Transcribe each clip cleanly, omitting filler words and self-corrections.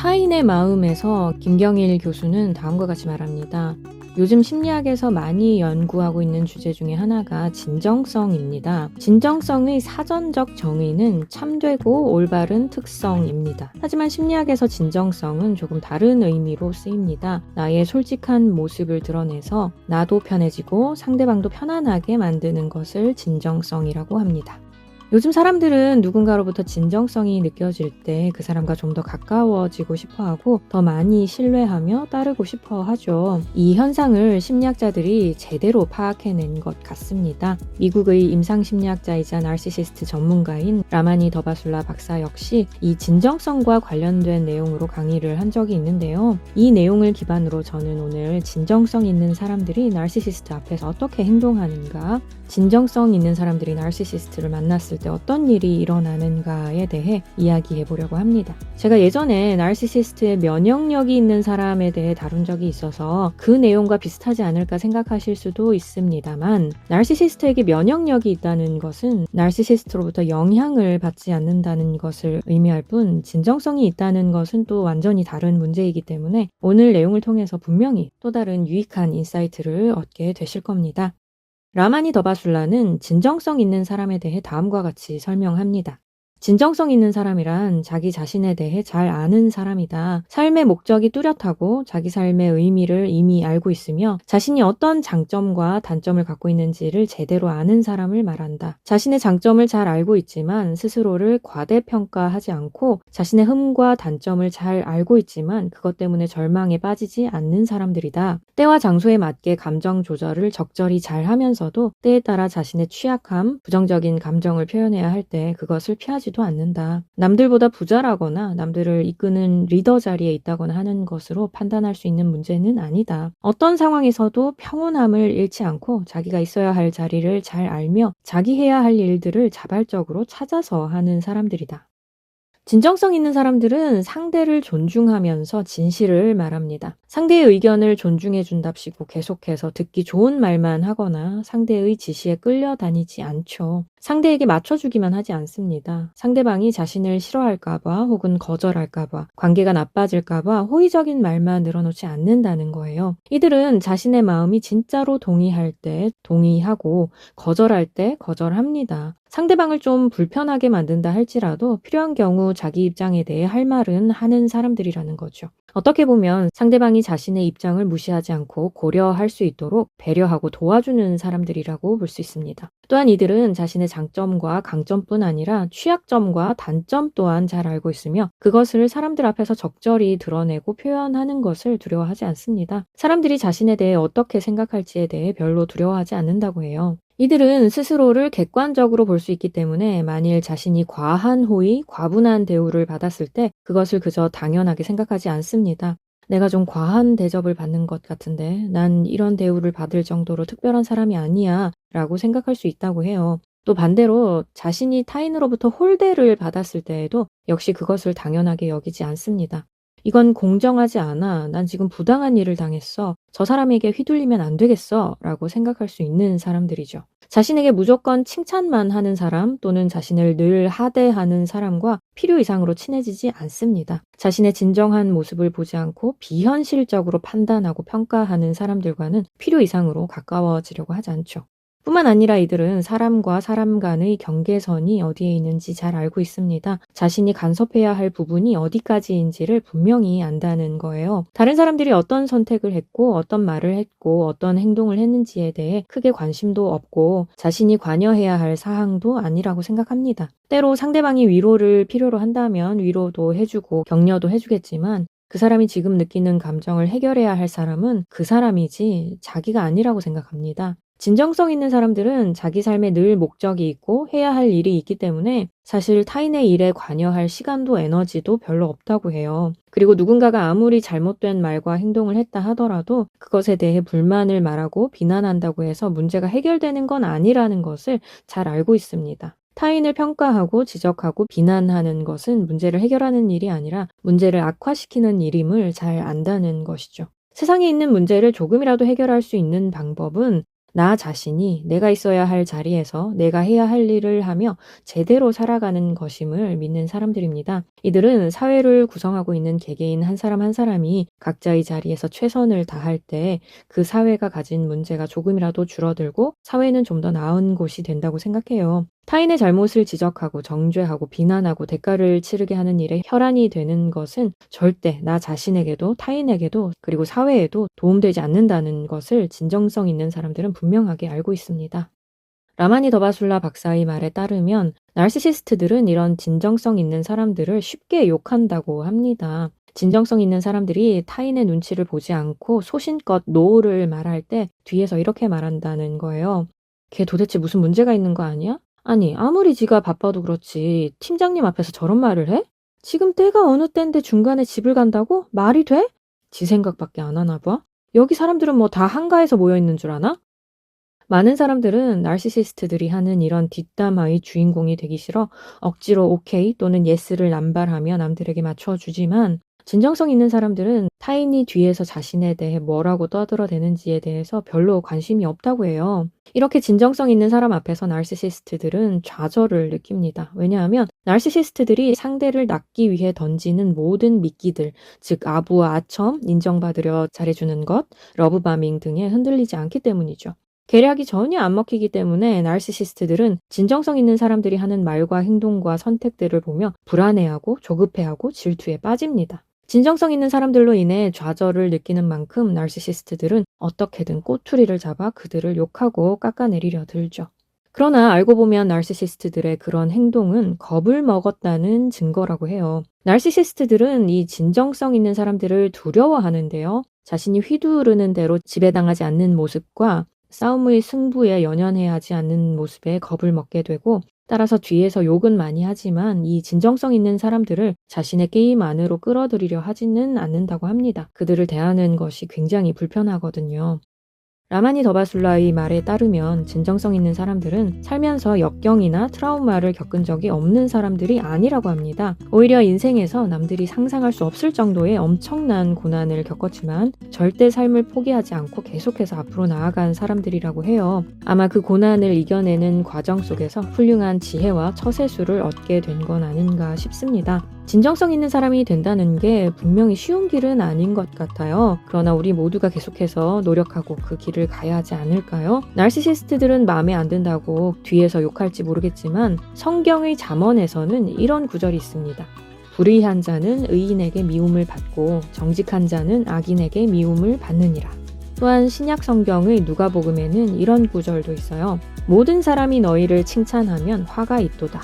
타인의 마음에서 김경일 교수는 다음과 같이 말합니다. 요즘 심리학에서 많이 연구하고 있는 주제 중에 하나가 진정성입니다. 진정성의 사전적 정의는 참되고 올바른 특성입니다. 하지만 심리학에서 진정성은 조금 다른 의미로 쓰입니다. 나의 솔직한 모습을 드러내서 나도 편해지고 상대방도 편안하게 만드는 것을 진정성이라고 합니다. 요즘 사람들은 누군가로부터 진정성이 느껴질 때 그 사람과 좀 더 가까워지고 싶어하고 더 많이 신뢰하며 따르고 싶어 하죠. 이 현상을 심리학자들이 제대로 파악해낸 것 같습니다. 미국의 임상심리학자이자 나르시시스트 전문가인 라마니 더바술라 박사 역시 이 진정성과 관련된 내용으로 강의를 한 적이 있는데요. 이 내용을 기반으로 저는 오늘 진정성 있는 사람들이 나르시시스트 앞에서 어떻게 행동하는가, 진정성 있는 사람들이 나르시시스트를 만났을 때 어떤 일이 일어나는가에 대해 이야기해 보려고 합니다. 제가 예전에 나르시시스트의 면역력이 있는 사람에 대해 다룬 적이 있어서 그 내용과 비슷하지 않을까 생각하실 수도 있습니다만, 나르시시스트에게 면역력이 있다는 것은 나르시시스트로부터 영향을 받지 않는다는 것을 의미할 뿐, 진정성이 있다는 것은 또 완전히 다른 문제이기 때문에 오늘 내용을 통해서 분명히 또 다른 유익한 인사이트를 얻게 되실 겁니다. 라마니 더바술라는 진정성 있는 사람에 대해 다음과 같이 설명합니다. 진정성 있는 사람이란 자기 자신에 대해 잘 아는 사람이다. 삶의 목적이 뚜렷하고 자기 삶의 의미를 이미 알고 있으며 자신이 어떤 장점과 단점을 갖고 있는지를 제대로 아는 사람을 말한다. 자신의 장점을 잘 알고 있지만 스스로를 과대평가하지 않고 자신의 흠과 단점을 잘 알고 있지만 그것 때문에 절망에 빠지지 않는 사람들이다. 때와 장소에 맞게 감정 조절을 적절히 잘 하면서도 때에 따라 자신의 취약함, 부정적인 감정을 표현해야 할 때 그것을 피하지 도 않는다. 남들보다 부자라거나 남들을 이끄는 리더 자리에 있다거나 하는 것으로 판단할 수 있는 문제는 아니다. 어떤 상황에서도 평온함을 잃지 않고 자기가 있어야 할 자리를 잘 알며 자기 해야 할 일들을 자발적으로 찾아서 하는 사람들이다. 진정성 있는 사람들은 상대를 존중하면서 진실을 말합니다. 상대의 의견을 존중해준답시고 계속해서 듣기 좋은 말만 하거나 상대의 지시에 끌려다니지 않죠. 상대에게 맞춰주기만 하지 않습니다. 상대방이 자신을 싫어할까봐 혹은 거절할까봐, 관계가 나빠질까봐 호의적인 말만 늘어놓지 않는다는 거예요. 이들은 자신의 마음이 진짜로 동의할 때 동의하고 거절할 때 거절합니다. 상대방을 좀 불편하게 만든다 할지라도 필요한 경우 자기 입장에 대해 할 말은 하는 사람들이라는 거죠. 어떻게 보면 상대방이 자신의 입장을 무시하지 않고 고려할 수 있도록 배려하고 도와주는 사람들이라고 볼 수 있습니다. 또한 이들은 자신의 장점과 강점뿐 아니라 취약점과 단점 또한 잘 알고 있으며 그것을 사람들 앞에서 적절히 드러내고 표현하는 것을 두려워하지 않습니다. 사람들이 자신에 대해 어떻게 생각할지에 대해 별로 두려워하지 않는다고 해요. 이들은 스스로를 객관적으로 볼 수 있기 때문에 만일 자신이 과한 호의, 과분한 대우를 받았을 때 그것을 그저 당연하게 생각하지 않습니다. 내가 좀 과한 대접을 받는 것 같은데 난 이런 대우를 받을 정도로 특별한 사람이 아니야 라고 생각할 수 있다고 해요. 또 반대로 자신이 타인으로부터 홀대를 받았을 때에도 역시 그것을 당연하게 여기지 않습니다. 이건 공정하지 않아. 난 지금 부당한 일을 당했어. 저 사람에게 휘둘리면 안 되겠어. 라고 생각할 수 있는 사람들이죠. 자신에게 무조건 칭찬만 하는 사람 또는 자신을 늘 하대하는 사람과 필요 이상으로 친해지지 않습니다. 자신의 진정한 모습을 보지 않고 비현실적으로 판단하고 평가하는 사람들과는 필요 이상으로 가까워지려고 하지 않죠. 뿐만 아니라 이들은 사람과 사람 간의 경계선이 어디에 있는지 잘 알고 있습니다. 자신이 간섭해야 할 부분이 어디까지인지를 분명히 안다는 거예요. 다른 사람들이 어떤 선택을 했고 어떤 말을 했고 어떤 행동을 했는지에 대해 크게 관심도 없고 자신이 관여해야 할 사항도 아니라고 생각합니다. 때로 상대방이 위로를 필요로 한다면 위로도 해주고 격려도 해주겠지만 그 사람이 지금 느끼는 감정을 해결해야 할 사람은 그 사람이지 자기가 아니라고 생각합니다. 진정성 있는 사람들은 자기 삶에 늘 목적이 있고 해야 할 일이 있기 때문에 사실 타인의 일에 관여할 시간도 에너지도 별로 없다고 해요. 그리고 누군가가 아무리 잘못된 말과 행동을 했다 하더라도 그것에 대해 불만을 말하고 비난한다고 해서 문제가 해결되는 건 아니라는 것을 잘 알고 있습니다. 타인을 평가하고 지적하고 비난하는 것은 문제를 해결하는 일이 아니라 문제를 악화시키는 일임을 잘 안다는 것이죠. 세상에 있는 문제를 조금이라도 해결할 수 있는 방법은 나 자신이 내가 있어야 할 자리에서 내가 해야 할 일을 하며 제대로 살아가는 것임을 믿는 사람들입니다. 이들은 사회를 구성하고 있는 개개인 한 사람 한 사람이 각자의 자리에서 최선을 다할 때 그 사회가 가진 문제가 조금이라도 줄어들고 사회는 좀 더 나은 곳이 된다고 생각해요. 타인의 잘못을 지적하고 정죄하고 비난하고 대가를 치르게 하는 일에 혈안이 되는 것은 절대 나 자신에게도 타인에게도 그리고 사회에도 도움되지 않는다는 것을 진정성 있는 사람들은 분명하게 알고 있습니다. 라마니 더바술라 박사의 말에 따르면 나르시시스트들은 이런 진정성 있는 사람들을 쉽게 욕한다고 합니다. 진정성 있는 사람들이 타인의 눈치를 보지 않고 소신껏 노를 말할 때 뒤에서 이렇게 말한다는 거예요. 걔 도대체 무슨 문제가 있는 거 아니야? 아니, 아무리 지가 바빠도 그렇지 팀장님 앞에서 저런 말을 해? 지금 때가 어느 때인데 중간에 집을 간다고? 말이 돼? 지 생각밖에 안 하나 봐? 여기 사람들은 뭐 다 한가해서 모여 있는 줄 아나? 많은 사람들은 나르시시스트들이 하는 이런 뒷담화의 주인공이 되기 싫어 억지로 오케이 또는 예스를 남발하며 남들에게 맞춰주지만 진정성 있는 사람들은 타인이 뒤에서 자신에 대해 뭐라고 떠들어대는지에 대해서 별로 관심이 없다고 해요. 이렇게 진정성 있는 사람 앞에서 나르시시스트들은 좌절을 느낍니다. 왜냐하면 나르시시스트들이 상대를 낚기 위해 던지는 모든 미끼들, 즉 아부와 아첨, 인정받으려 잘해주는 것, 러브바밍 등에 흔들리지 않기 때문이죠. 계략이 전혀 안 먹히기 때문에 나르시시스트들은 진정성 있는 사람들이 하는 말과 행동과 선택들을 보며 불안해하고 조급해하고 질투에 빠집니다. 진정성 있는 사람들로 인해 좌절을 느끼는 만큼 나르시시스트들은 어떻게든 꼬투리를 잡아 그들을 욕하고 깎아내리려 들죠. 그러나 알고 보면 나르시시스트들의 그런 행동은 겁을 먹었다는 증거라고 해요. 나르시시스트들은 이 진정성 있는 사람들을 두려워하는데요. 자신이 휘두르는 대로 지배당하지 않는 모습과 싸움의 승부에 연연해야 하지 않는 모습에 겁을 먹게 되고 따라서 뒤에서 욕은 많이 하지만 이 진정성 있는 사람들을 자신의 게임 안으로 끌어들이려 하지는 않는다고 합니다. 그들을 대하는 것이 굉장히 불편하거든요. 라마니 더바술라의 말에 따르면 진정성 있는 사람들은 살면서 역경이나 트라우마를 겪은 적이 없는 사람들이 아니라고 합니다. 오히려 인생에서 남들이 상상할 수 없을 정도의 엄청난 고난을 겪었지만 절대 삶을 포기하지 않고 계속해서 앞으로 나아간 사람들이라고 해요. 아마 그 고난을 이겨내는 과정 속에서 훌륭한 지혜와 처세술을 얻게 된 건 아닌가 싶습니다. 진정성 있는 사람이 된다는 게 분명히 쉬운 길은 아닌 것 같아요. 그러나 우리 모두가 계속해서 노력하고 그 길을 가야 하지 않을까요? 나르시시스트들은 마음에 안 든다고 뒤에서 욕할지 모르겠지만 성경의 잠언에서는 이런 구절이 있습니다. 불의한 자는 의인에게 미움을 받고 정직한 자는 악인에게 미움을 받느니라. 또한 신약 성경의 누가복음에는 이런 구절도 있어요. 모든 사람이 너희를 칭찬하면 화가 있도다.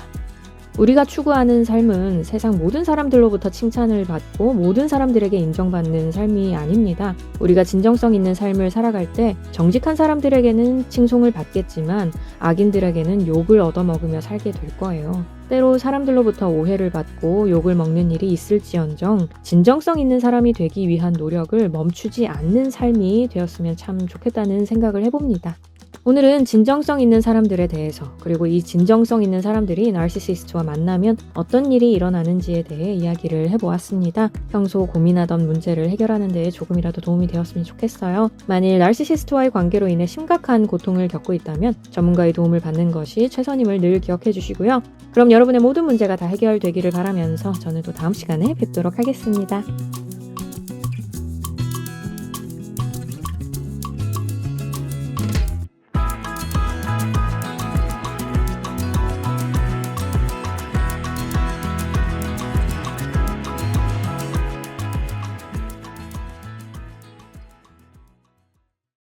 우리가 추구하는 삶은 세상 모든 사람들로부터 칭찬을 받고 모든 사람들에게 인정받는 삶이 아닙니다. 우리가 진정성 있는 삶을 살아갈 때 정직한 사람들에게는 칭송을 받겠지만 악인들에게는 욕을 얻어먹으며 살게 될 거예요. 때로 사람들로부터 오해를 받고 욕을 먹는 일이 있을지언정 진정성 있는 사람이 되기 위한 노력을 멈추지 않는 삶이 되었으면 참 좋겠다는 생각을 해봅니다. 오늘은 진정성 있는 사람들에 대해서 그리고 이 진정성 있는 사람들이 나르시시스트와 만나면 어떤 일이 일어나는지에 대해 이야기를 해보았습니다. 평소 고민하던 문제를 해결하는 데 조금이라도 도움이 되었으면 좋겠어요. 만일 나르시시스트와의 관계로 인해 심각한 고통을 겪고 있다면 전문가의 도움을 받는 것이 최선임을 늘 기억해 주시고요. 그럼 여러분의 모든 문제가 다 해결되기를 바라면서 저는 또 다음 시간에 뵙도록 하겠습니다.